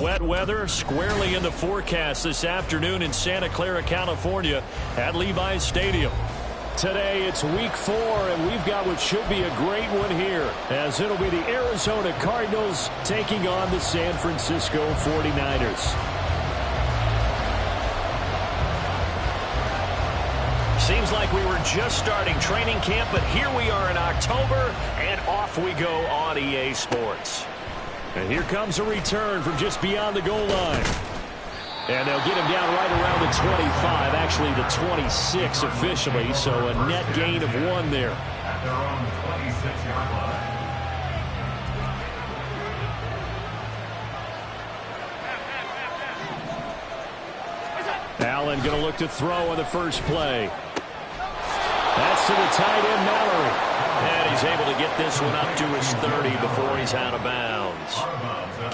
wet weather squarely in the forecast this afternoon in Santa Clara, California at Levi's Stadium. Today it's week 4, and we've got what should be a great one here, as it'll be the Arizona Cardinals taking on the San Francisco 49ers. Seems like we were just starting training camp, but here we are in October, and off we go on EA Sports. And here comes a return from just beyond the goal line. And they'll get him down right around the 25, actually the 26 officially, so a net gain of 1 there. At their own 26-yard line. Allen going to look to throw on the first play. That's to the tight end, Mallory. And he's able to get this one up to his 30 before he's out of bounds.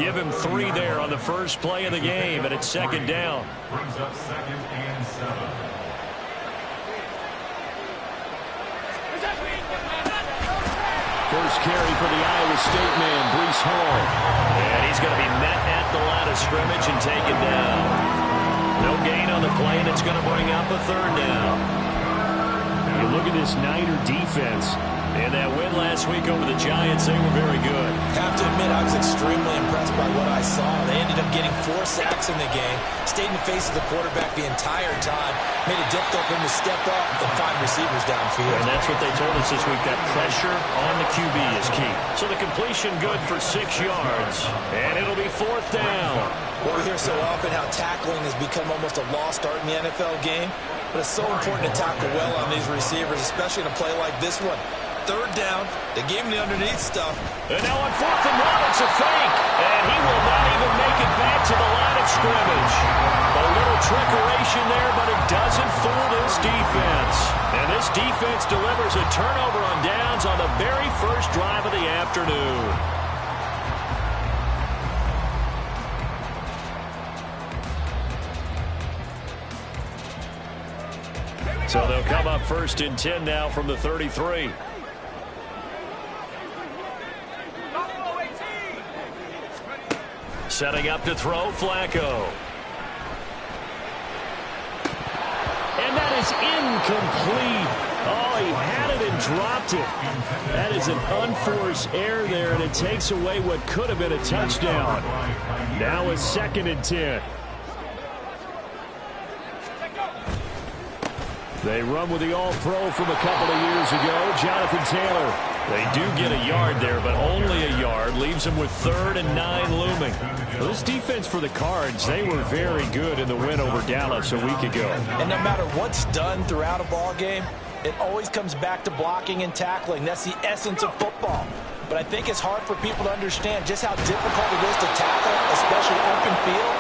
Give him 3 there on the first play of the game, and it's 2nd down. Brings up 2nd and 7. First carry for the Iowa State man, Breece Hall. And he's going to be met at the line of scrimmage and taken down. No gain on the play, and it's going to bring up a 3rd down. You look at this Niner defense, and that win last week over the Giants, they were very good. Have to admit, I was extremely impressed by what I saw. They ended up getting 4 sacks in the game, stayed in the face of the quarterback the entire time, made it difficult for him to step up and find receivers downfield. And that's what they told us this week, that pressure on the QB is key. So the completion good for 6 yards, and it'll be 4th down. Well, we hear so often how tackling has become almost a lost art in the NFL game, but it's so important to tackle well on these receivers, especially in a play like this one. 3rd down, they gave him the underneath stuff. And now on 4th and 1, it's a fake. And he will not even make it back to the line of scrimmage. A little trickeration there, but it doesn't fool this defense. And this defense delivers a turnover on downs on the very first drive of the afternoon. So they'll come up 1st and 10 now from the 33. Setting up to throw, Flacco. And that is incomplete. Oh, he had it and dropped it. That is an unforced error there, and it takes away what could have been a touchdown. Now it's 2nd and 10. They run with the All-Pro from a couple of years ago, Jonathan Taylor. They do get a yard there, but only a yard. Leaves them with 3rd and 9 looming. Well, this defense for the Cards, they were very good in the win over Dallas a week ago. And no matter what's done throughout a ball game, it always comes back to blocking and tackling. That's the essence of football. But I think it's hard for people to understand just how difficult it is to tackle, especially open field.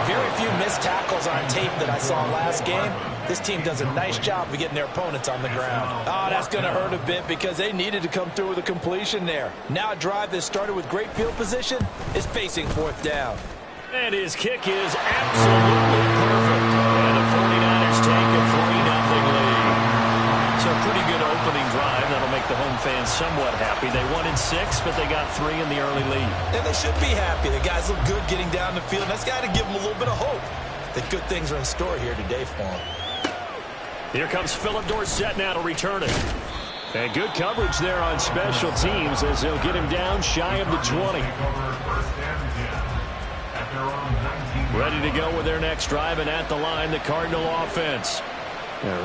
Very few missed tackles on tape that I saw last game. This team does a nice job of getting their opponents on the ground. Oh, that's going to hurt a bit because they needed to come through with a completion there. Now a drive that started with great field position is facing 4th down. And his kick is absolutely perfect. And the 49ers take a 3-0 lead. So a pretty good opening drive. That'll make the home fans somewhat happy. They won in 6, but they got 3 in the early lead. And they should be happy. The guys look good getting down the field. That's got to give them a little bit of hope that good things are in store here today for them. Here comes Philip Dorsett now to return it. And good coverage there on special teams as they'll get him down shy of the 20. Ready to go with their next drive, and at the line, the Cardinal offense.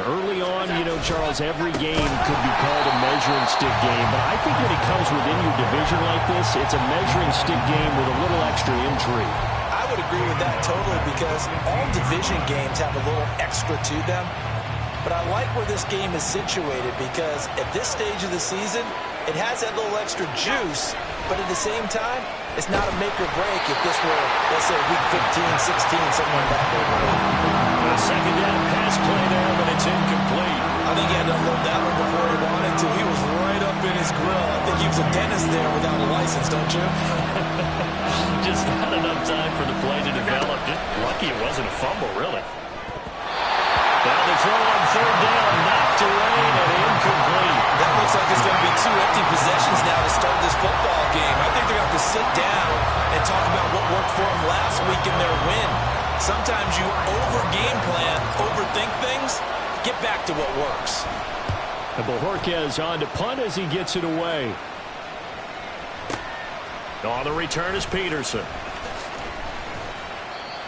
Early on, you know, Charles, every game could be called a measuring stick game, but I think when it comes within your division like this, it's a measuring stick game with a little extra intrigue. I would agree with that totally because all division games have a little extra to them. But I like where this game is situated because at this stage of the season, it has that little extra juice, but at the same time, it's not a make or break if this were, let's say, week 15, 16, somewhere in that neighborhood. A 2nd down pass play there, but it's incomplete. I think he had to unload that one before he wanted to. He was right up in his grill. I think he was a dentist there without a license, don't you? Just not enough time for the play to develop. Just lucky it wasn't a fumble, really. Now the throw on 3rd down, knocked away and incomplete. That looks like it's going to be 2 empty possessions now to start this football game. I think they're going to have to sit down and talk about what worked for them last week in their win. Sometimes you over-game plan, overthink things. Get back to what works. And Bojorquez on to punt as he gets it away. On the return is Peterson.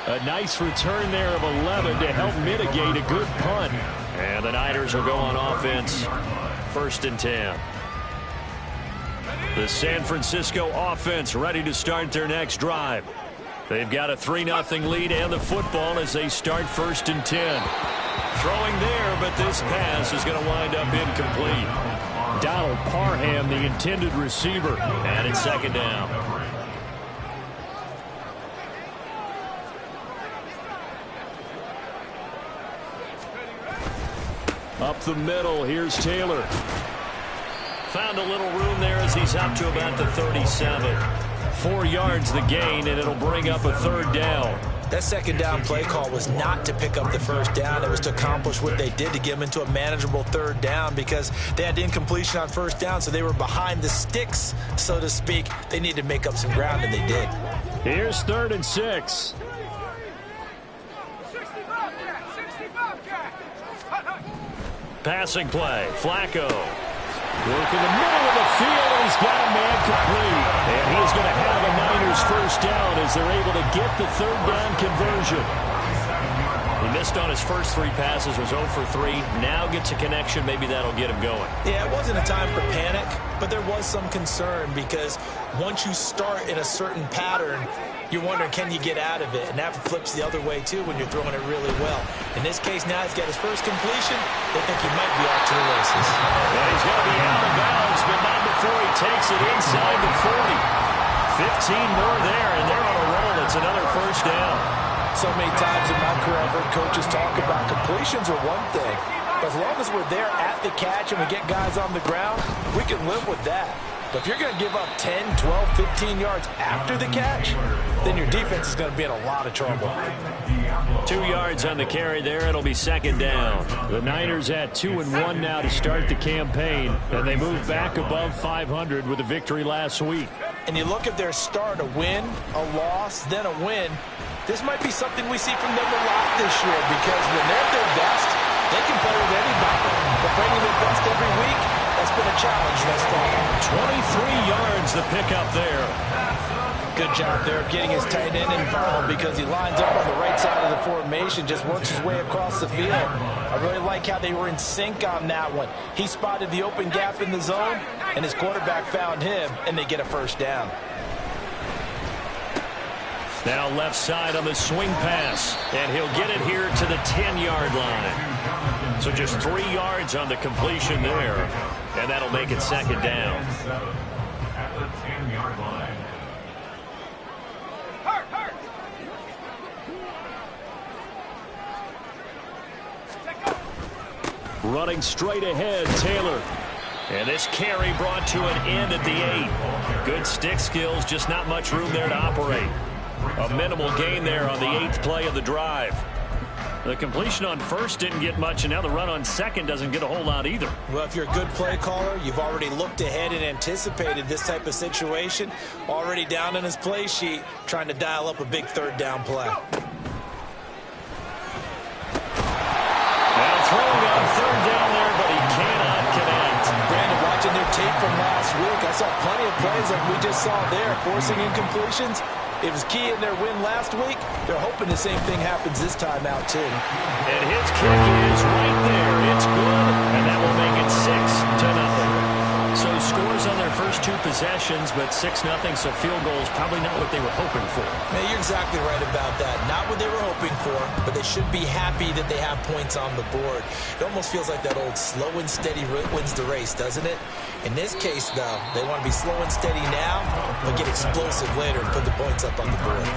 A nice return there of 11 to help mitigate a good punt. And the Niners will go on offense. 1st and 10. The San Francisco offense ready to start their next drive. They've got a 3-0 lead and the football as they start 1st and 10. Throwing there, but this pass is going to wind up incomplete. Donald Parham, the intended receiver, and it's 2nd down. Up the middle, here's Taylor. Found a little room there as he's up to about the 37. 4 yards the gain, and it'll bring up a 3rd down. That 2nd down play call was not to pick up the 1st down. It was to accomplish what they did to get them into a manageable 3rd down because they had incompletion on 1st down, so they were behind the sticks, so to speak. They needed to make up some ground, and they did. Here's 3rd and 6. Passing play, Flacco. Work in the middle of the field, and he's got a man complete. And he's going to have a Niners 1st down as they're able to get the 3rd down conversion. He missed on his first 3 passes, was 0 for 3. Now gets a connection. Maybe that'll get him going. Yeah, it wasn't a time for panic, but there was some concern because once you start in a certain pattern, you're wondering, can you get out of it? And that flips the other way, too, when you're throwing it really well. In this case, now he's got his first completion. They think he might be off to the races. And he's going to be out of bounds, but not before he takes it inside the 40. 15 more there, and they're on a roll. It's another 1st down. So many times in my career, I've heard coaches talk about completions are one thing. But as long as we're there at the catch and we get guys on the ground, we can live with that. But if you're going to give up 10, 12, 15 yards after the catch, then your defense is going to be in a lot of trouble. 2 yards on the carry there. It'll be 2nd down. The Niners at 2-1 now to start the campaign, and they move back above 500 with a victory last week. And you look at their start, a win, a loss, then a win. This might be something we see from them a lot this year because when they're at their best, they can play with anybody. But bringing their best every week, that's been a challenge thus far. 23 yards the pickup there. Good job there of getting his tight end involved because he lines up on the right side of the formation, just works his way across the field. I really like how they were in sync on that one. He spotted the open gap in the zone, and his quarterback found him, and they get a 1st down. Now left side on the swing pass, and he'll get it here to the 10-yard line. So just 3 yards on the completion there, and that'll make it 2nd down. At the 10-yard line. Running straight ahead, Taylor. And this carry brought to an end at the 8. Good stick skills, just not much room there to operate. A minimal gain there on the 8th play of the drive. The completion on 1st didn't get much, and now the run on 2nd doesn't get a whole lot either. Well, if you're a good play caller, you've already looked ahead and anticipated this type of situation. Already down in his play sheet, trying to dial up a big 3rd down play. Now throwing on 3rd down there, but he cannot connect. Brandon, watching their tape from last week, I saw plenty of plays like we just saw there, forcing incompletions. It was key in their win last week. They're hoping the same thing happens this time out, too. And his kick is right there. It's good, and that will make it 6-0. So scores on their first 2 possessions, but 6-0, so field goal is probably not what they were hoping for. Man, you're exactly right about that. Not what they were hoping for, but they should be happy that they have points on the board. It almost feels like that old slow and steady wins the race, doesn't it? In this case, though, they want to be slow and steady now, but get explosive later and put the points up on the board.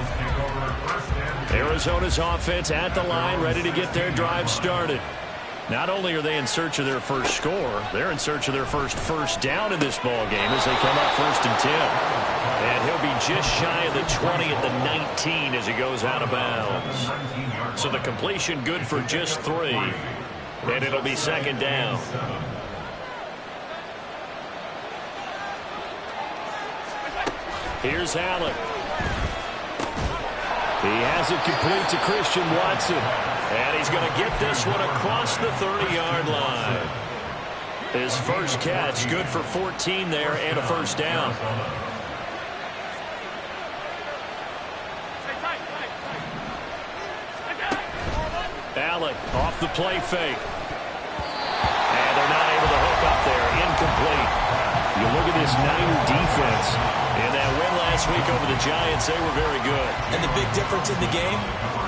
Arizona's offense at the line, ready to get their drive started. Not only are they in search of their first score, they're in search of their first down in this ball game as they come up 1st and 10. And he'll be just shy of the 20 at the 19 as he goes out of bounds. So the completion good for just 3, and it'll be 2nd down. Here's Allen. He has it complete to Christian Watson. And he's going to get this one across the 30-yard line. His first catch, good for 14 there and a first down. Allen off the play fake. And they're not able to hook up there. Incomplete. You look at this Niner defense. In that win last week over the Giants, they were very good. And the big difference in the game,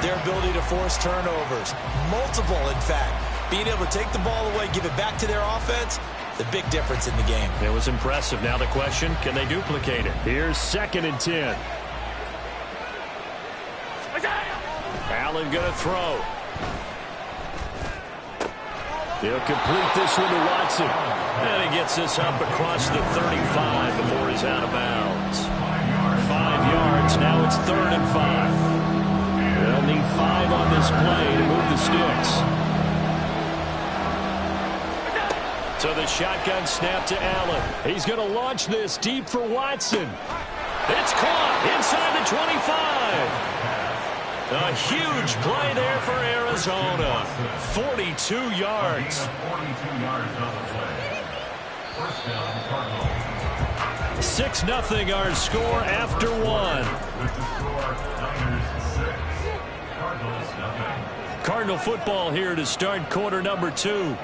their ability to force turnovers. Multiple, in fact. Being able to take the ball away, give it back to their offense, the big difference in the game. It was impressive. Now the question, can they duplicate it? Here's 2nd and 10. Allen going to throw. He'll complete this one to Watson. And he gets this up across the 35 before he's out of bounds. 5 yards. Now it's 3rd and 5. They'll need 5 on this play to move the sticks. So the shotgun snap to Allen. He's going to launch this deep for Watson. It's caught inside the 25. A huge play there for Arizona. 42 yards. 6-0 our score after 1. Cardinal football here to start quarter number 2.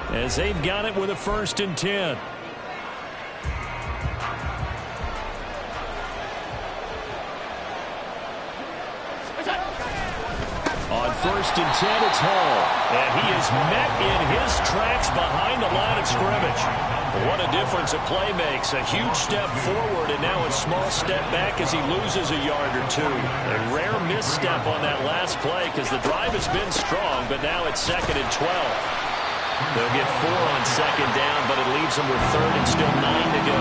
As they've got it with a 1st and 10. On 1st and 10, it's Hall. And he is met in his tracks behind the line of scrimmage. What a difference a play makes. A huge step forward and now a small step back as he loses a yard or 2. A rare misstep on that last play because the drive has been strong, but now it's 2nd and 12. They'll get 4 on 2nd down, but it leaves them with 3rd and still 9 to go.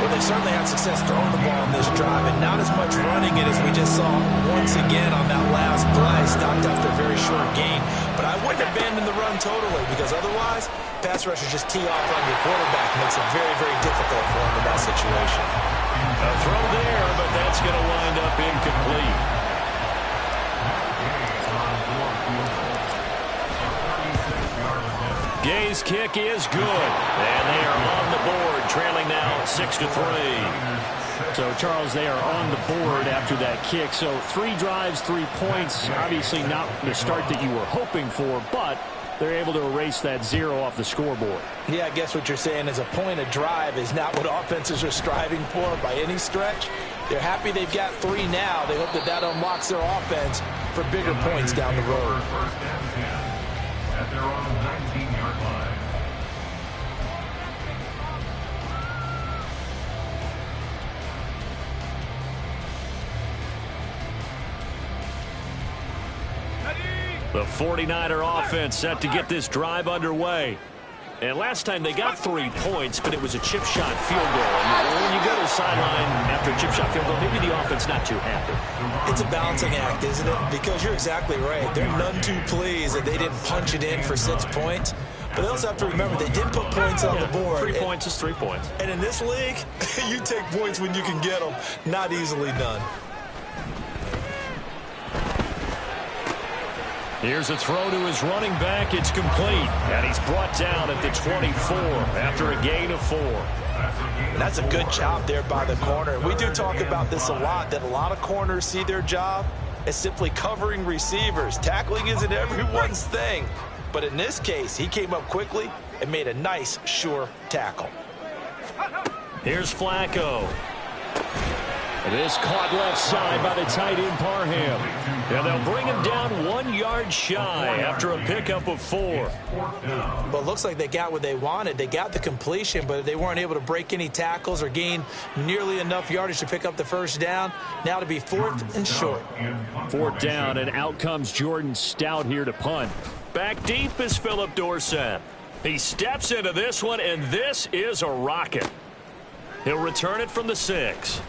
Well, they certainly had success throwing the ball on this drive, and not as much running it as we just saw once again on that last play, stopped after a very short gain. But I wouldn't abandon the run totally, because otherwise, pass rushers just tee off on your quarterback. Makes it very, very difficult for him in that situation. A throw there, but that's going to wind up incomplete. Gay's kick is good, and they are on the board, trailing now 6-3. So, Charles, they are on the board after that kick. So 3 drives, 3 points. Obviously not the start that you were hoping for, but they're able to erase that 0 off the scoreboard. Yeah, I guess what you're saying is a point a drive is not what offenses are striving for by any stretch. They're happy they've got 3 now. They hope that that unlocks their offense for bigger points down the road. At their own 19-yard line. The 49er offense set to get this drive underway. And last time they got 3 points, but it was a chip shot field goal. And when you go to the sideline after a chip shot field goal, maybe the offense not too happy. It's a balancing act, isn't it? Because you're exactly right. They're none too pleased that they didn't punch it in for 6 points. But they also have to remember they did put points on the board. 3 points is 3 points. And in this league, you take points when you can get them. Not easily done. Here's a throw to his running back. It's complete. And he's brought down at the 24 after a gain of 4. And that's a good job there by the corner. We do talk about this a lot, that a lot of corners see their job as simply covering receivers. Tackling isn't everyone's thing. But in this case, he came up quickly and made a nice, sure tackle. Here's Flacco. This caught left side by the tight end Parham. And they'll bring him down 1 yard shy after a pickup of 4. But it looks like they got what they wanted. They got the completion, but they weren't able to break any tackles or gain nearly enough yardage to pick up the first down. Now to be 4th and short. 4th down, and out comes Jordan Stout here to punt. Back deep is Philip Dorsett. He steps into this one, and this is a rocket. He'll return it from the 6.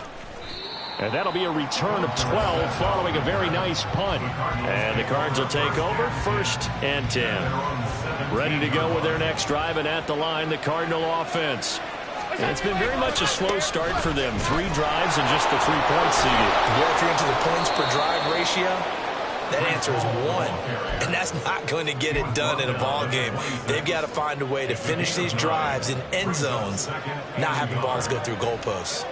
And that'll be a return of 12 following a very nice punt. And the Cards will take over 1st and 10. Ready to go with their next drive, and at the line, the Cardinal offense. It's been very much a slow start for them. 3 drives and just the 3 points seeded. Yeah, if you're into the points per drive ratio, that answer is 1. And that's not going to get it done in a ball game. They've got to find a way to finish these drives in end zones, not having balls go through goalposts.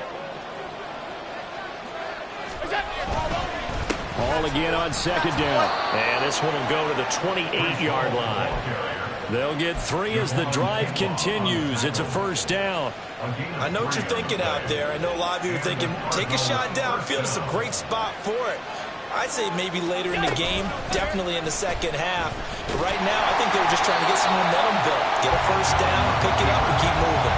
Ball again on 2nd down. And this one will go to the 28-yard line. They'll get 3 as the drive continues. It's a 1st down. I know what you're thinking out there. I know a lot of you are thinking, take a shot downfield. It's a great spot for it. I'd say maybe later in the game, definitely in the second half. But right now, I think they're just trying to get some momentum built. Get a 1st down, pick it up, and keep moving.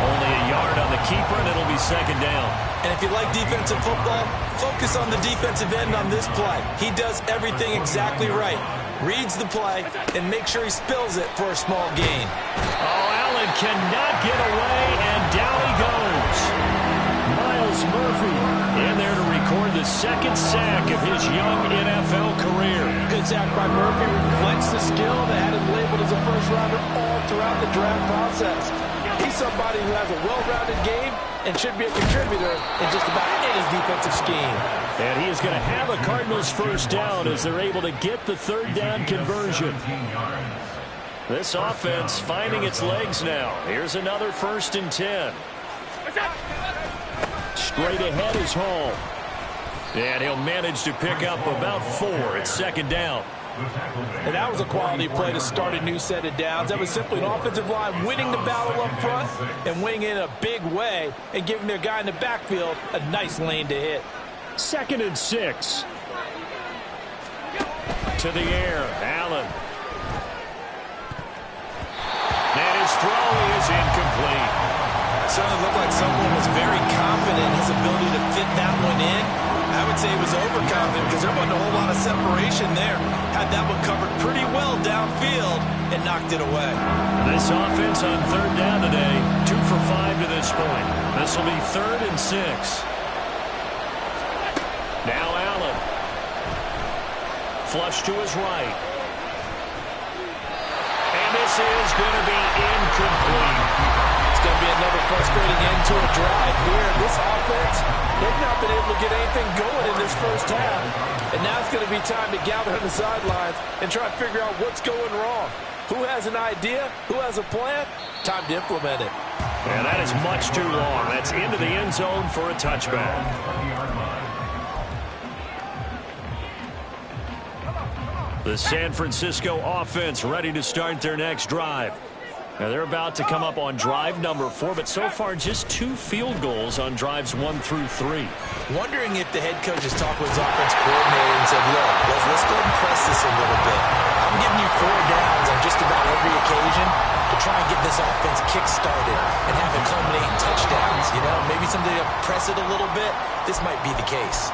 Only a yard on the keeper, and it'll be 2nd down. And if you like defensive football, focus on the defensive end on this play. He does everything exactly right. Reads the play and make sure he spills it for a small gain. Oh, Allen cannot get away, and down he goes. Myles Murphy in there to record the 2nd sack of his young NFL career. Good sack by Murphy. Reflects the skill that had him labeled as a first-rounder all throughout the draft process. He's somebody who has a well-rounded game and should be a contributor in just about any defensive scheme. And he is going to have a Cardinals 1st down as they're able to get the 3rd down conversion. This offense finding its legs now. Here's another 1st and 10. Straight ahead is Hall. And he'll manage to pick up about 4. It's 2nd down. And that was a quality play to start a new set of downs. That was simply an offensive line winning the battle up front and winning in a big way and giving their guy in the backfield a nice lane to hit. 2nd and 6. To the air, Allen. And his throw is incomplete. Certainly looked like someone was very confident in his ability to fit that one in. I would say he was overconfident because there wasn't a whole lot of separation there. Had that one covered pretty well downfield and knocked it away. This offense on 3rd down today, 2 for 5 to this point. This will be 3rd and 6. Now Allen. Flush to his right. And this is going to be incomplete. It's going to be another frustrating end to a drive here. This offense, they've not been able to get anything going in this 1st half. And now it's going to be time to gather on the sidelines and try to figure out what's going wrong. Who has an idea? Who has a plan? Time to implement it. And that is much too long. That's into the end zone for a touchback. The San Francisco offense ready to start their next drive. Now they're about to come up on drive number 4, but so far just 2 field goals on drives 1 through 3. Wondering if the head coach has talked with his offense coordinator and said, look, let's go ahead and press this a little bit. I'm giving you 4 downs on just about every occasion to try and get this offense kick-started and have it culminate in touchdowns. You know, maybe something to press it a little bit. This might be the case.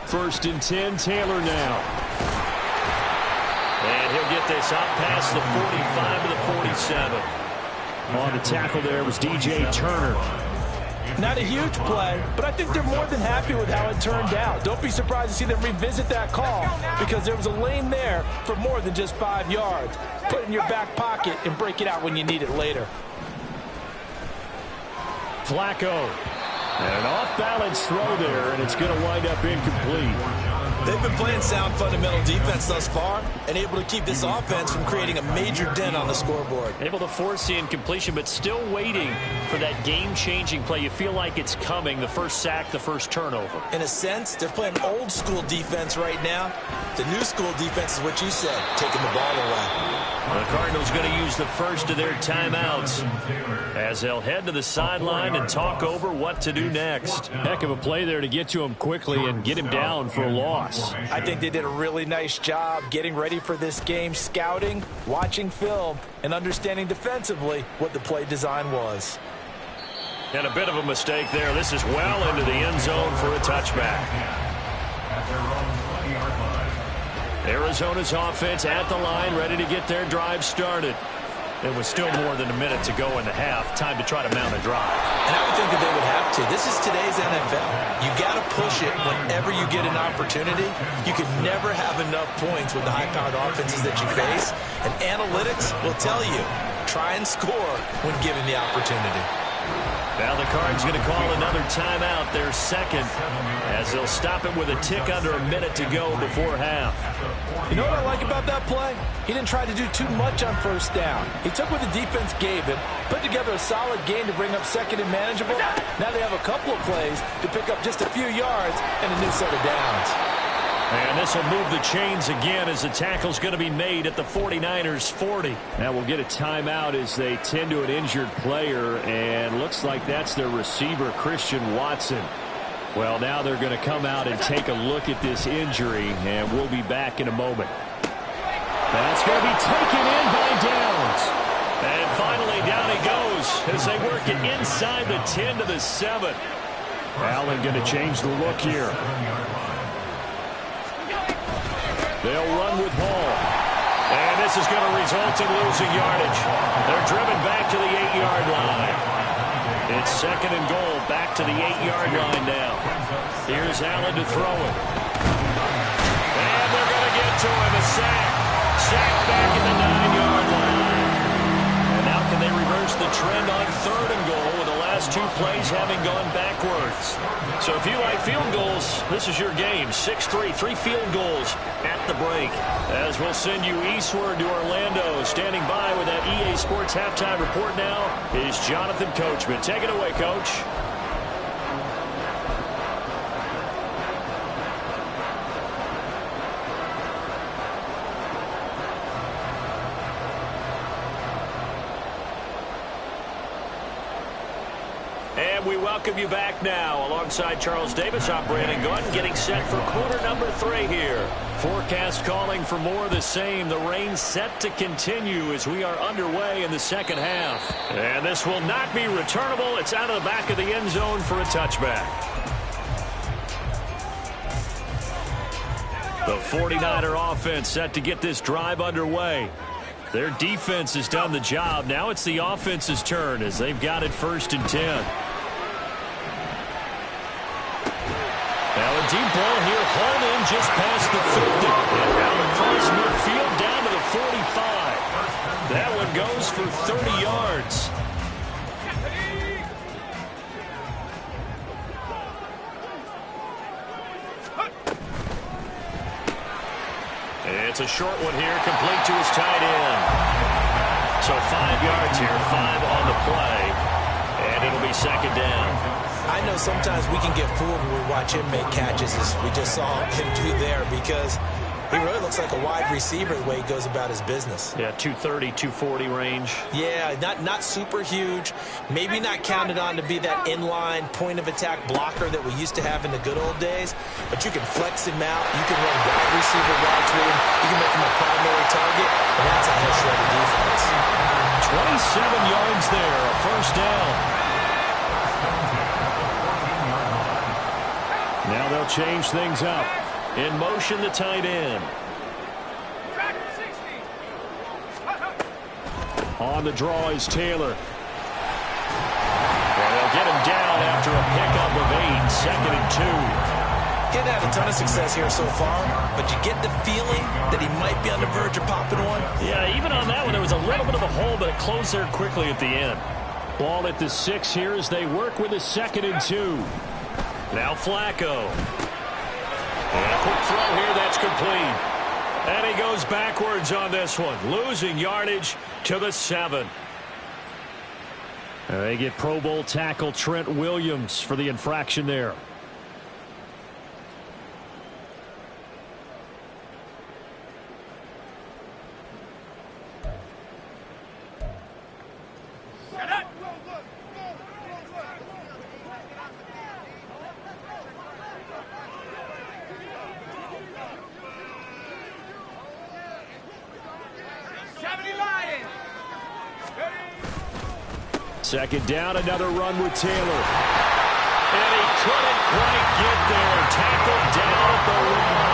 First and 10, Taylor now. And he'll get this out past the 45 to the 47. On the tackle there was DJ Turner. Not a huge play, but I think they're more than happy with how it turned out. Don't be surprised to see them revisit that call because there was a lane there for more than just 5 yards. Put it in your back pocket and break it out when you need it later. Flacco. And an off-balance throw there, and it's going to wind up incomplete. They've been playing sound fundamental defense thus far and able to keep this offense from creating a major dent on the scoreboard. Able to force the incompletion, but still waiting for that game-changing play. You feel like it's coming, the first sack, the first turnover. In a sense, they're playing old-school defense right now. The new-school defense is what you said, taking the ball away. The Cardinals going to use the first of their timeouts as they'll head to the sideline and talk over what to do next. Heck of a play there to get to him quickly and get him down for a loss. I think they did a really nice job getting ready for this game, scouting, watching film, and understanding defensively what the play design was. And a bit of a mistake there. This is well into the end zone for a touchback. Arizona's offense at the line, ready to get their drive started. It was still more than a minute to go in the half. Time to try to mount a drive. And I would think that they would have to. This is today's NFL. You got to push it whenever you get an opportunity. You can never have enough points with the high-powered offenses that you face. And analytics will tell you, try and score when given the opportunity. Now the Cards going to call another timeout, their second, as they'll stop it with a tick under a minute to go before half. You know what I like about that play? He didn't try to do too much on first down. He took what the defense gave him, put together a solid game to bring up second and manageable. Now they have a couple of plays to pick up just a few yards and a new set of downs. And this will move the chains again as the tackle's going to be made at the 49ers 40. Now we'll get a timeout as they tend to an injured player, and looks like that's their receiver, Christian Watson. Well, now they're going to come out and take a look at this injury, and we'll be back in a moment. That's going to be taken in by Downs. And finally down he goes as they work it inside the 10 to the 7. Allen going to change the look here. They'll run with Hall. And this is going to result in losing yardage. They're driven back to the 8-yard line. It's second and goal, back to the 8-yard line now. Here's Allen to throw it. And they're going to get to him, a sack. Sack back at the 9-yard line. And now can they reverse the trend on third and goal with the last two plays having gone backwards? So if you like field goals, this is your game. 6-3, 3 field goals at the break. As we'll send you eastward to Orlando. Standing by with that EA Sports halftime report now is Jonathan Coachman. Take it away, Coach. And we welcome you back now. Alongside Charles Davis, I'm Brandon Gunn, getting set for quarter number 3 here. Forecast calling for more of the same. The rain set to continue as we are underway in the second half. And this will not be returnable. It's out of the back of the end zone for a touchback. The 49er offense set to get this drive underway. Their defense has done the job. Now it's the offense's turn as they've got it 1st and 10. Now a deep ball here, hauled in just past the 50. And now across midfield down to the 45. That one goes for 30 yards. It's a short one here, complete to his tight end. So 5 yards here, 5 on the play, and it'll be second down. I know sometimes we can get fooled when we watch him make catches, as we just saw him do there, because he really looks like a wide receiver the way he goes about his business. Yeah, 230, 240 range. Yeah, not super huge. Maybe not counted on to be that inline point-of-attack blocker that we used to have in the good old days, but you can flex him out. You can run wide receiver routes with him. You can make him a primary target, and that's how he'll shred the defense. 27 yards there, a first down. Now they'll change things up. In motion, the tight end. On the draw is Taylor. Well, they'll get him down after a pickup of 8, second and 2. He's had a ton of success here so far, but you get the feeling that he might be on the verge of popping one. Yeah, even on that one, there was a little bit of a hole, but it closed there quickly at the end. Ball at the 6 here as they work with a 2nd and 2. Now Flacco. And a quick throw here, that's complete. And he goes backwards on this one, losing yardage to the 7. They get Pro Bowl tackle Trent Williams for the infraction there. Second down, another run with Taylor. And he couldn't quite get there. Tackled down at the line.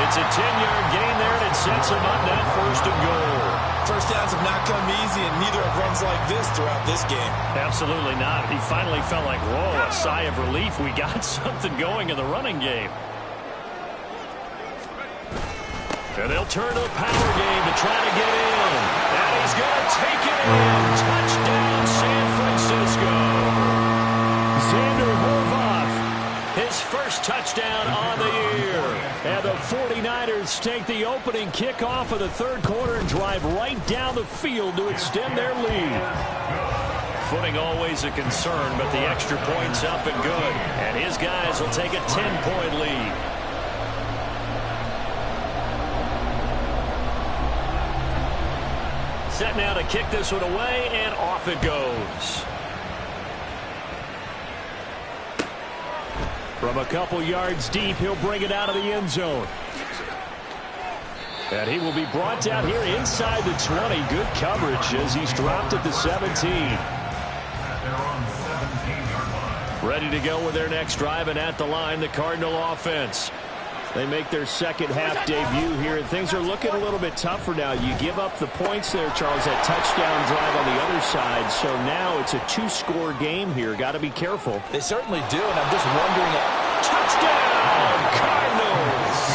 It's a 10-yard gain there, and it sets him up now 1st and goal. First downs have not come easy, and neither have runs like this throughout this game. Absolutely not. He finally felt like, whoa, a sigh of relief. We got something going in the running game. And they'll turn to the power game to try to get in. And he's going to take it in. Touchdown, San Francisco. Xander Horvath, his first touchdown on the year. And the 49ers take the opening kickoff of the third quarter and drive right down the field to extend their lead. Footing always a concern, but the extra point's up and good. And his guys will take a 10-point lead. Set now to kick this one away, and off it goes. From a couple yards deep, he'll bring it out of the end zone. And he will be brought down here inside the 20. Good coverage as he's dropped at the 17. Ready to go with their next drive, and at the line, the Cardinal offense. They make their second half debut here, and things are looking a little bit tougher now. You give up the points there, Charles, that touchdown drive on the other side. So now it's a two-score game here. Got to be careful. They certainly do, and I'm just wondering. Touchdown, Cardinals!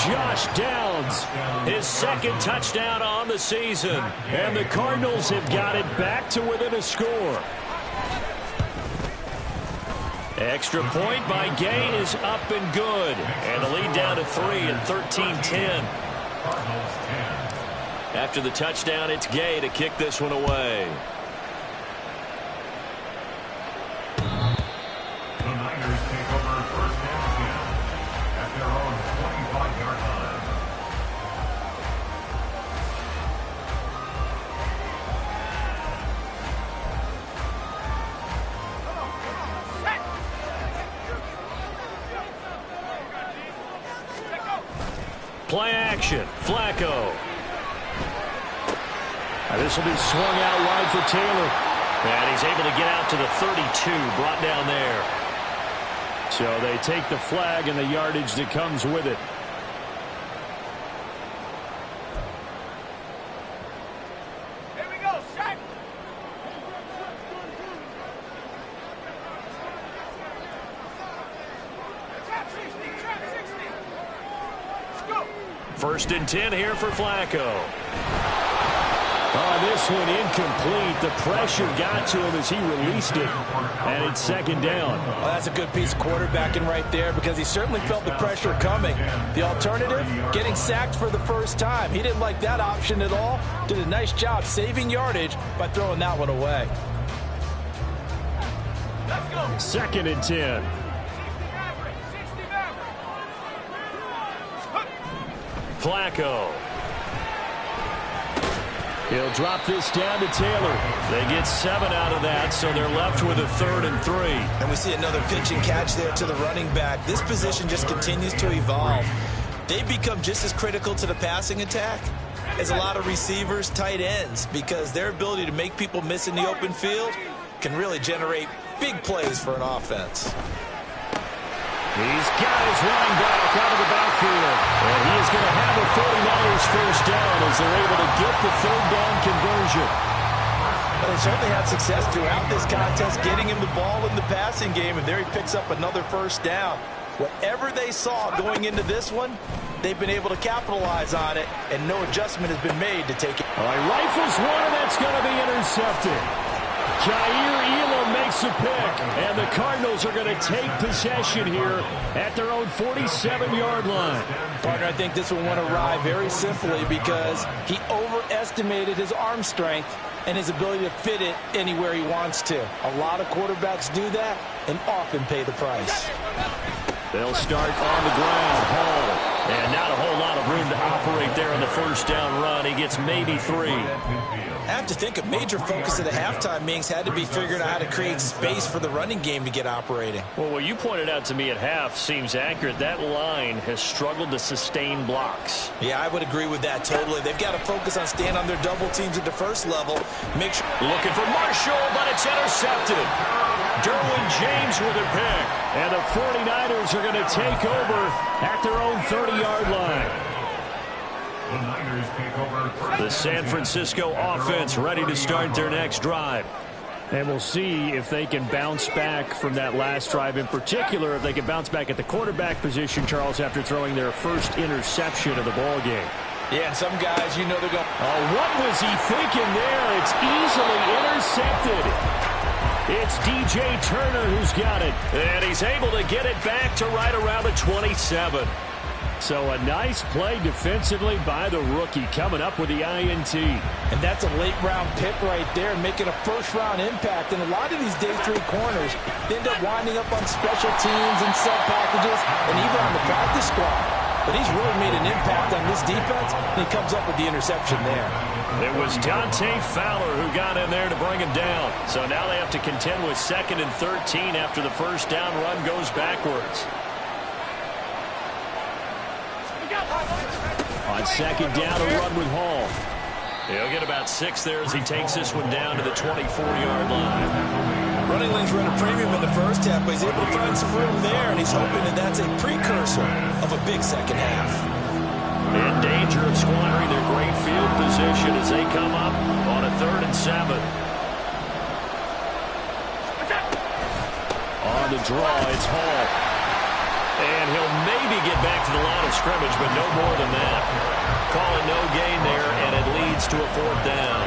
Josh Downs, his second touchdown on the season. And the Cardinals have got it back to within a score. Extra point by Gay is up and good. And the lead down to 3 at 13-10. After the touchdown, it's Gay to kick this one away. The Niners take over first and 10 at their own 25-yard line. Play action. Flacco. This will be swung out wide for Taylor. And he's able to get out to the 32, brought down there. So they take the flag and the yardage that comes with it. Here we go, Shaq. Trap 60, trap 60. Let's go. First and 10 here for Flacco. Oh, this one incomplete. The pressure got to him as he released it. And it's second down. Well, that's a good piece of quarterbacking right there because he certainly felt the pressure coming. The alternative, getting sacked for the first time. He didn't like that option at all. Did a nice job saving yardage by throwing that one away. Let's go. Second and 10. 60 Maverick. Flacco. He'll drop this down to Taylor. They get 7 out of that, so they're left with a 3rd and 3. And we see another pitch and catch there to the running back. This position just continues to evolve. They become just as critical to the passing attack as a lot of receivers, tight ends, because their ability to make people miss in the open field can really generate big plays for an offense. He's got his running back out of the backfield. And he is going to have the 49ers first down as they're able to get the 3rd down conversion. Well, they certainly had success throughout this contest, getting him the ball in the passing game, and there he picks up another first down. Whatever they saw going into this one, they've been able to capitalize on it, and no adjustment has been made to take it. All right, rifles one, and that's going to be intercepted. Jair Elam makes a pick, and the Cardinals are going to take possession here at their own 47-yard line. Partner, I think this one went awry very simply because he overestimated his arm strength and his ability to fit it anywhere he wants to. A lot of quarterbacks do that and often pay the price. They'll start on the ground. Hall. And not a whole lot of room to operate there on the first down run. He gets maybe 3. I have to think a major focus of the halftime meetings had to be figuring out how to create space for the running game to get operating. Well, what you pointed out to me at half seems accurate. That line has struggled to sustain blocks. Yeah, I would agree with that totally. They've got to focus on staying on their double teams at the first level. Make sure. Looking for Marshall, but it's intercepted. Derwin James with a pick. And the 49ers are going to take over at their own 30-yard line. The Niners take over first. The San Francisco offense ready to start their next drive. And we'll see if they can bounce back from that last drive, in particular, if they can bounce back at the quarterback position, Charles, after throwing their first interception of the ball game. Yeah, and some guys, you know they're going, oh, what was he thinking there? It's easily intercepted. It's DJ Turner who's got it, and he's able to get it back to right around the 27. So a nice play defensively by the rookie, coming up with the INT. and that's a late-round pick right there, making a first-round impact. And a lot of these day three corners end up winding up on special teams and sub packages and even on the practice squad. But he's really made an impact on this defense, and he comes up with the interception there. It was Dante Fowler who got in there to bring him down. So now they have to contend with 2nd and 13 after the first down run goes backwards. On 2nd down, a run with Hall. He'll get about 6 there as he takes this one down to the 24-yard line. Running lanes run a premium in the first half, but he's able to find some room there, and he's hoping that that's a precursor of a big second half. In danger of squandering their great field position as they come up on a 3rd and 7. On the draw, it's Hall. And he'll maybe get back to the line of scrimmage, but no more than that. Call it no gain there, and it leads to a 4th down.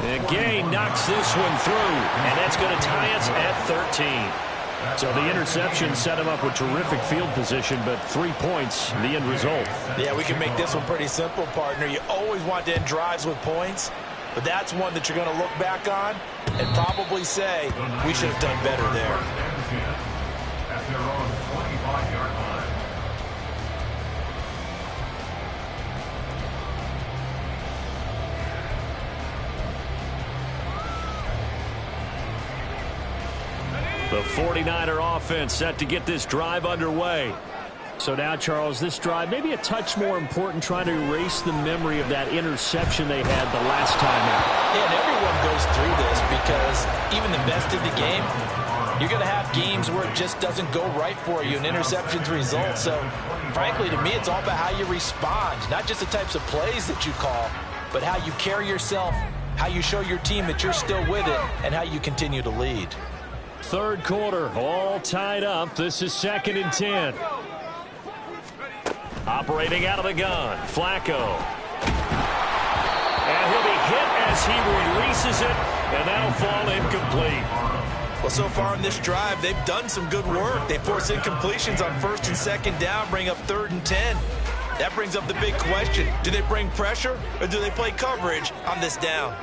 And Gay knocks this one through, and that's going to tie us at 13. So the interception set him up with terrific field position, but 3 points, the end result. Yeah, we can make this one pretty simple, partner. You always want to end drives with points, but that's one that you're going to look back on and probably say, we should have done better there. At their own 25-yard line. The 49er offense set to get this drive underway. So now, Charles, this drive maybe a touch more important, trying to erase the memory of that interception they had the last time out. Yeah, and everyone goes through this because even the best of the game, you're going to have games where it just doesn't go right for you, and interceptions result. So, frankly, to me, it's all about how you respond, not just the types of plays that you call, but how you carry yourself, how you show your team that you're still with it, and how you continue to lead. 3rd quarter, all tied up. This is 2nd and 10. Operating out of the gun, Flacco. And he'll be hit as he releases it, and that'll fall incomplete. Well, so far in this drive, they've done some good work. They force incompletions on 1st and 2nd down, bring up 3rd and 10. That brings up the big question. Do they bring pressure, or do they play coverage on this down?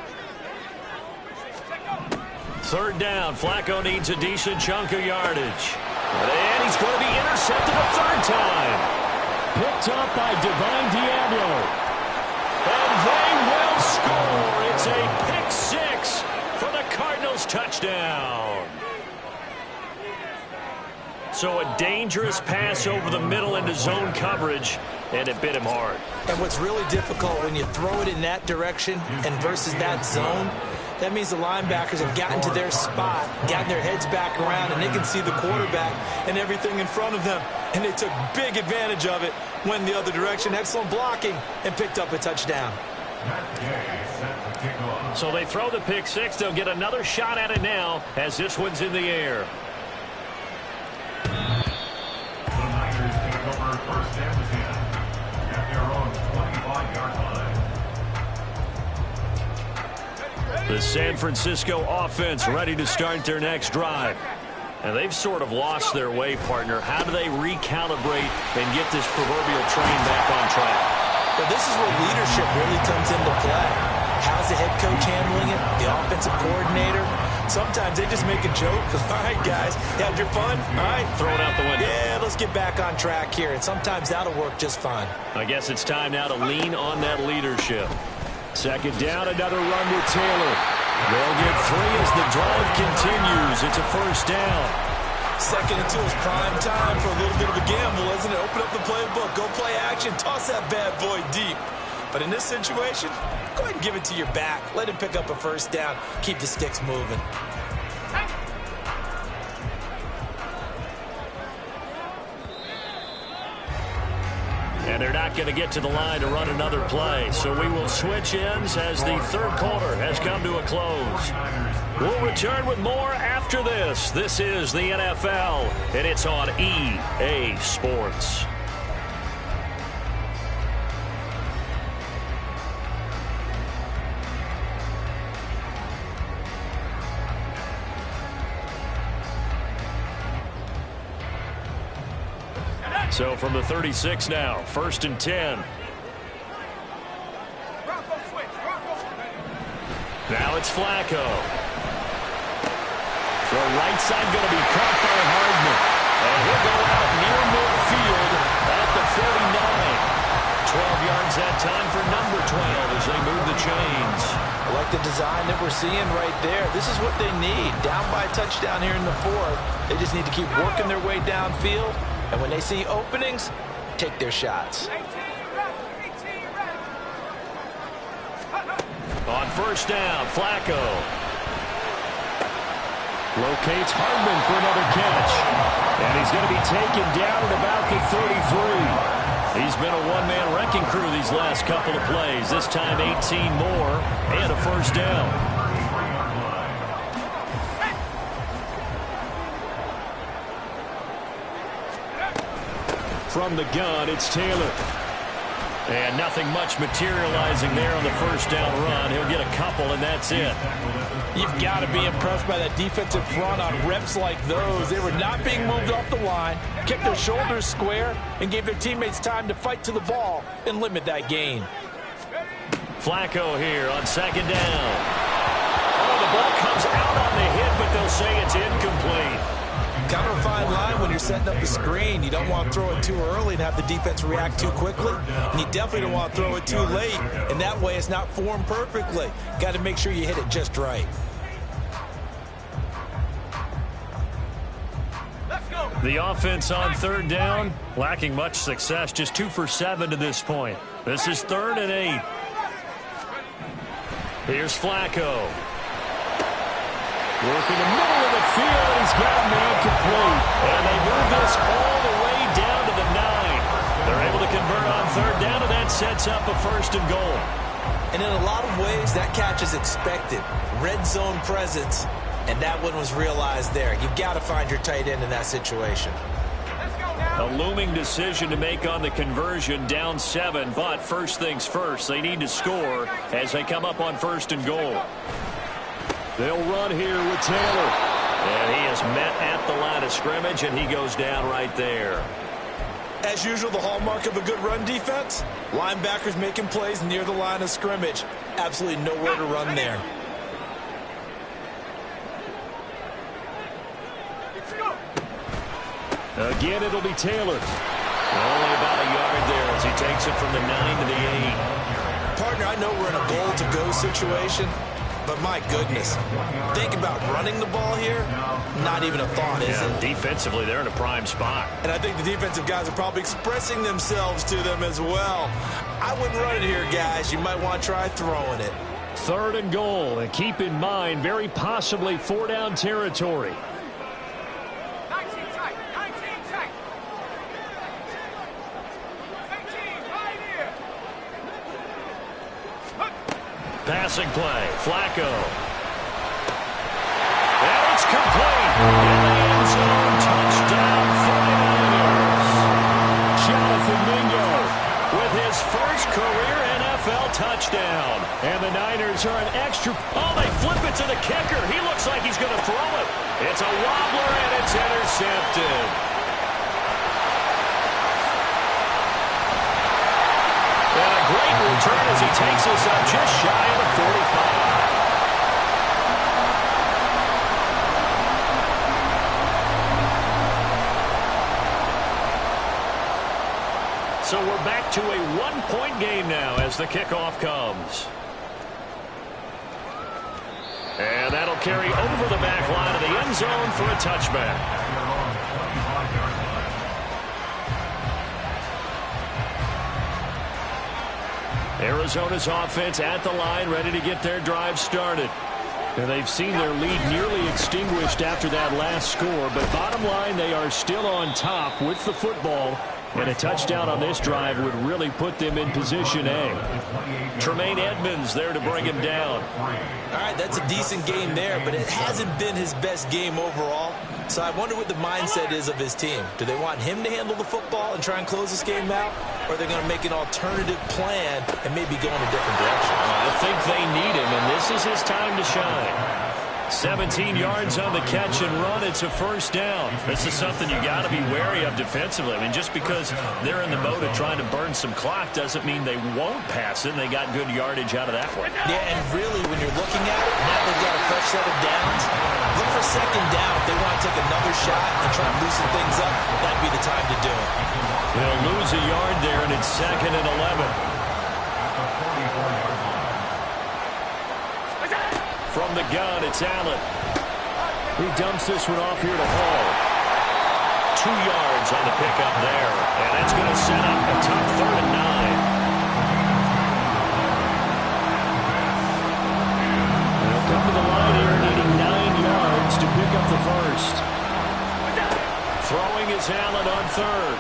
3rd down, Flacco needs a decent chunk of yardage. And he's going to be intercepted a 3rd time. Picked up by Divine Diablo. And they will score. It's a pick-6 for the Cardinals touchdown. So a dangerous pass over the middle into zone coverage, and it bit him hard. And what's really difficult when you throw it in that direction and versus that zone, that means the linebackers have gotten to their spot, gotten their heads back around, and they can see the quarterback and everything in front of them. And they took big advantage of it, went the other direction, excellent blocking, and picked up a touchdown. So they throw the pick-6. They'll get another shot at it now as this one's in the air. The Niners take over 1st and 10 at their own 25-yard line. The San Francisco offense ready to start their next drive. And they've sort of lost their way, partner. How do they recalibrate and get this proverbial train back on track? But this is where leadership really comes into play. How's the head coach handling it? The offensive coordinator? Sometimes they just make a joke. All right, guys, you had your fun? All right. Throw it out the window. Yeah, let's get back on track here. And sometimes that'll work just fine. I guess it's time now to lean on that leadership. 2nd down, another run with Taylor. They'll get 3 as the drive continues. It's a 1st down. 2nd and 2 is prime time for a little bit of a gamble, isn't it? Open up the playbook, go play action, toss that bad boy deep. But in this situation, go ahead and give it to your back. Let him pick up a 1st down. Keep the sticks moving. And they're not going to get to the line to run another play. So we will switch ends as the third quarter has come to a close. We'll return with more after this. This is the NFL, and it's on EA Sports. So from the 36 now, 1st and 10. Now it's Flacco. Throw right side going to be caught by Hardman. And he'll go out near midfield at the 49. 12 yards that time for number 12 as they move the chains. I like the design that we're seeing right there. This is what they need. Down by a touchdown here in the 4th. They just need to keep working their way downfield. And when they see openings, take their shots. On 1st down, Flacco locates Hardman for another catch. And he's going to be taken down at about the 33. He's been a one-man wrecking crew these last couple of plays. This time 18 more and a 1st down. From the gun, it's Taylor. And nothing much materializing there on the 1st down run. He'll get a couple, and that's it. You've got to be impressed by that defensive front on reps like those. They were not being moved off the line, kept their shoulders square, and gave their teammates time to fight to the ball and limit that gain. Flacco here on 2nd down. Oh, the ball comes out on the hit, but they'll say it's incomplete. Kind of a fine line when you're setting up the screen. You don't want to throw it too early and have the defense react too quickly. And you definitely don't want to throw it too late. And that way it's not formed perfectly. Got to make sure you hit it just right. Let's go. The offense on 3rd down, lacking much success. Just 2 for 7 to this point. This is 3rd and 8. Here's Flacco. Working the middle of the field, and he's got a man complete. And they move this all the way down to the 9. They're able to convert on 3rd down, and that sets up a 1st and goal. And in a lot of ways, that catch is expected. Red zone presence, and that one was realized there. You've got to find your tight end in that situation. Let's go now. A looming decision to make on the conversion, down 7. But first things first, they need to score as they come up on 1st and goal. They'll run here with Taylor. And he is met at the line of scrimmage, and he goes down right there. As usual, the hallmark of a good run defense, linebackers making plays near the line of scrimmage. Absolutely nowhere to run there. Again, it'll be Taylor. Only about a yard there as he takes it from the 9 to the 8. Partner, I know we're in a goal-to-go situation, but my goodness, think about running the ball here. Not even a thought, is it? Defensively, they're in a prime spot. And I think the defensive guys are probably expressing themselves to them as well. I wouldn't run it here, guys. You might want to try throwing it. 3rd and goal, and keep in mind, very possibly 4-down territory. 19 tight. 19 tight. 18 right here. Passing play, Flacco. And it's complete. In the end zone, touchdown, 49ers. Jonathan Mingo with his first career NFL touchdown. And the Niners are an extra. Oh, they flip it to the kicker. He looks like he's going to throw it. It's a wobbler, and it's intercepted. And a great return as he takes us up just shy of the 45. So we're back to a one-point game now as the kickoff comes. And that'll carry over the back line of the end zone for a touchback. Arizona's offense at the line, ready to get their drive started. And they've seen their lead nearly extinguished after that last score. But bottom line, they are still on top with the football And a touchdown on this drive would really put them in position A. Tremaine Edmonds there to bring him down. All right, that's a decent game there, but it hasn't been his best game overall. So I wonder what the mindset is of his team. Do they want him to handle the football and try and close this game out? Or are they going to make an alternative plan and maybe go in a different direction? I think they need him, and this is his time to shine. 17 yards on the catch and run. It's a first down. This is something you got to be wary of defensively. I mean, just because they're in the mode of trying to burn some clock doesn't mean they won't pass it. And they got good yardage out of that one. Yeah, and really, when you're looking at it, now they've got a fresh set of downs. Look for second down. If they want to take another shot and try and loosen things up, that'd be the time to do it. They'll lose a yard there, and it's 2nd and 11. From the gun, it's Allen. He dumps this one off here to Hall. 2 yards on the pickup there. And that's going to set up a tough 3rd and 9. They'll come to the line here needing 9 yards to pick up the first. Throwing is Allen on 3rd.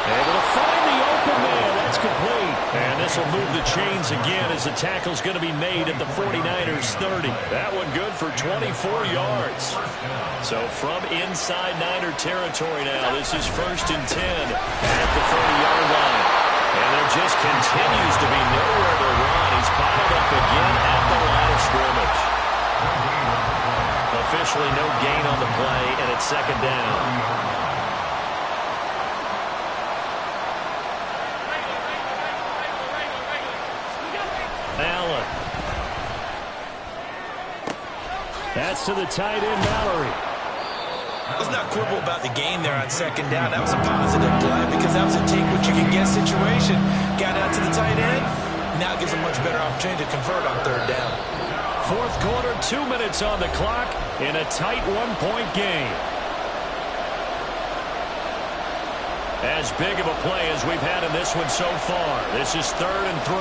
Able to find the open man. That's complete. And this will move the chains again as the tackle's going to be made at the 49ers 30. That one good for 24 yards. So from inside Niner territory now, this is 1st and 10 at the 30-yard line. And there just continues to be nowhere to run. He's bottled up again at the line of scrimmage. Officially no gain on the play, and it's 2nd down. Allen. That's to the tight end, Mallory. Let's not quibble about the gain there on 2nd down. That was a positive play because that was a take-what-you-can-get situation. Got out to the tight end. Now it gives a much better opportunity to convert on 3rd down. 4th quarter, 2 minutes on the clock in a tight 1-point game. As big of a play as we've had in this one so far. This is 3rd and 3.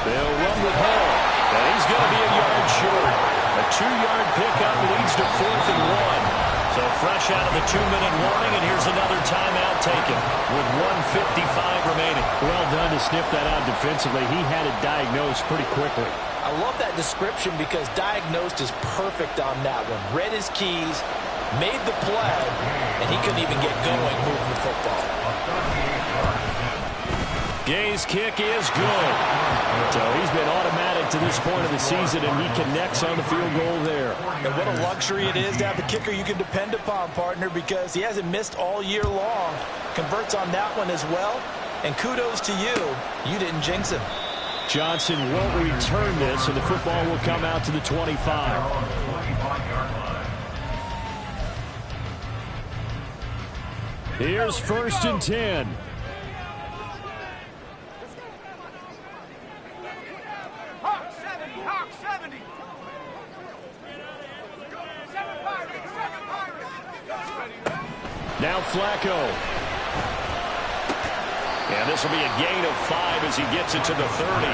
They'll run with Hall, and he's going to be a yard short. A 2-yard pickup leads to 4th and 1. So fresh out of the 2-minute warning, and here's another timeout taken with 1:55 remaining. Well done to sniff that out defensively. He had it diagnosed pretty quickly. I love that description because diagnosed is perfect on that one. Read his keys, made the play, and he couldn't even get going moving the football. Gay's kick is good. So he's been automatic to this point of the season, and he connects on the field goal there. And what a luxury it is to have a kicker you can depend upon, partner, because he hasn't missed all year long. Converts on that one as well. And kudos to you. You didn't jinx him. Johnson won't return this, and the football will come out to the 25. Here's 1st and 10. Now Flacco. And this will be a gain of 5 as he gets it to the 30.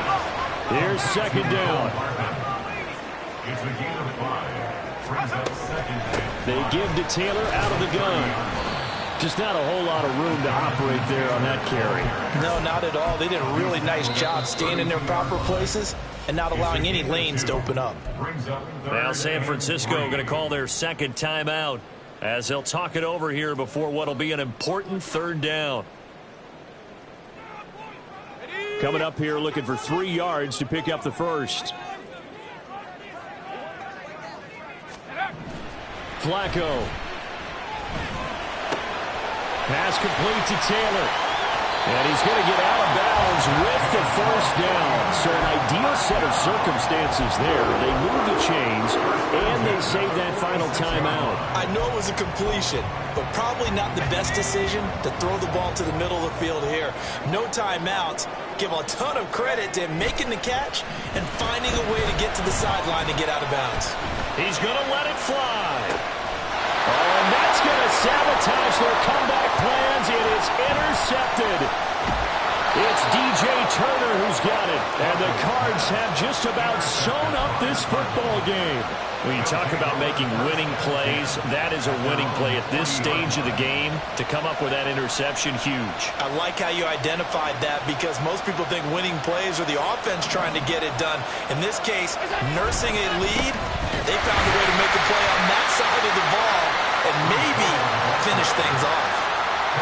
Here's 2nd down. It's a gain of 5. Brings up 2nd down. They give to Taylor out of the gun. Just not a whole lot of room to operate there on that carry. No, not at all. They did a really nice job staying in their proper places and not allowing any lanes to open up. Now San Francisco going to call their 2nd timeout as they'll talk it over here before what will be an important 3rd down. Coming up here looking for 3 yards to pick up the first. Flacco. Pass complete to Taylor. And he's going to get out of bounds with the first down. So an ideal set of circumstances there. They move the chains, and they save that final timeout. I know it was a completion, but probably not the best decision to throw the ball to the middle of the field here. No timeouts. Give a ton of credit to him making the catch and finding a way to get to the sideline and get out of bounds. He's going to let it fly. Oh, and that's going to sabotage their comeback plans. It is intercepted. It's DJ Turner who's got it. And the Cards have just about sewn up this football game. When you talk about making winning plays, that is a winning play at this stage of the game. To come up with that interception, huge. I like how you identified that because most people think winning plays are the offense trying to get it done. In this case, nursing a lead, they found a way to make a play on that side of the ball and maybe finish things off.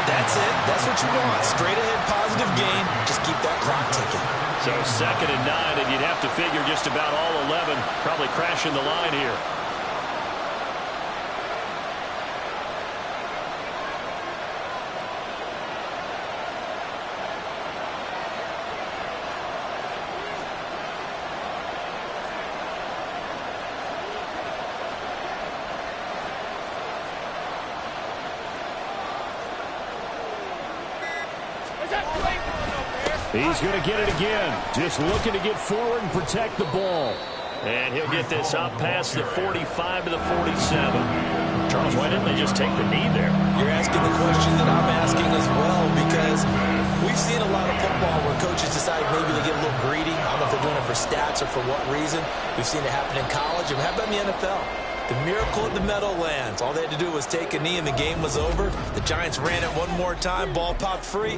That's it. That's what you want. Straight ahead positive gain. Just keep that clock ticking. So 2nd and 9, and you'd have to figure just about all 11 probably crashing the line here. He's going to get it again. Just looking to get forward and protect the ball. And he'll get this up past the 45 to the 47. Charles, why didn't they just take the knee there? You're asking the question that I'm asking as well because we've seen a lot of football where coaches decide maybe they get a little greedy. I don't know if they're doing it for stats or for what reason. We've seen it happen in college. And how about in the NFL? The miracle of the Meadowlands. All they had to do was take a knee and the game was over. The Giants ran it one more time. Ball popped free.